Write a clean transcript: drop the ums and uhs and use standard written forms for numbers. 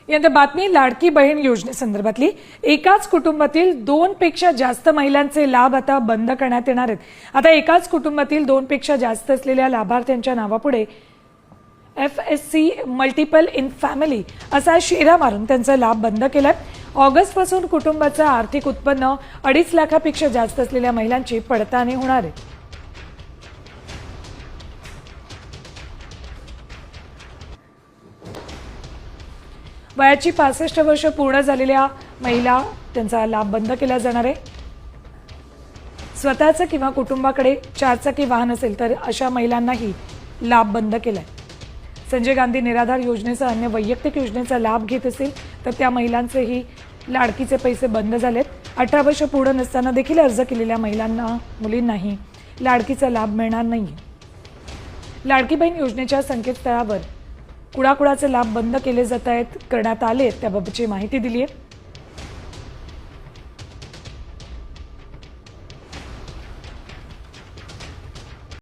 यानंतर बातमी लाडकी बहीण योजनेसंदर्भातली। एकाच कुटुंबातील 2 पेक्षा जास्त महिलांचे लाभ आता बंद करण्यात येणार आहेत। आता एकाच कुटुंबातील 2 पेक्षा जास्त असलेल्या लाभार्थ्यांच्या नावापुढे FSC मल्टिपल इन फॅमिली असा शेरा मारून त्यांचा लाभ बंद केलाय। ऑगस्ट पासून कुटुंबाचं आर्थिक उत्पन्न 2.5 लाखापेक्षा जास्त असलेल्या महिलांची पडताळणी होणार आहे। वयाची 65 वर्ष पूर्ण झालेल्या महिला त्यांचा लाभ बंद केला जाणार आहे। स्वतःचं किंवा कुटुंबाकडे 4 चाकी वाहन असेल तर अशा महिलांनाही लाभ बंद केलाय। संजय गांधी निराधार योजनेचा अन्य वैयक्तिक योजनेचा लाभ घेत असेल तर त्या महिलांचेही लाडकीचे पैसे बंद झालेत। 18 वर्ष पूर्ण नसताना देखील अर्ज केलेल्या मुलींनाही लाडकीचा लाभ मिळणार नाही। लाडकी बहीण योजनेच्या संकेतस्थळावर कुणाकुणाचे लाभ बंद केले जात आहेत करण्यात आले त्याबाबतची माहिती दिली आहे।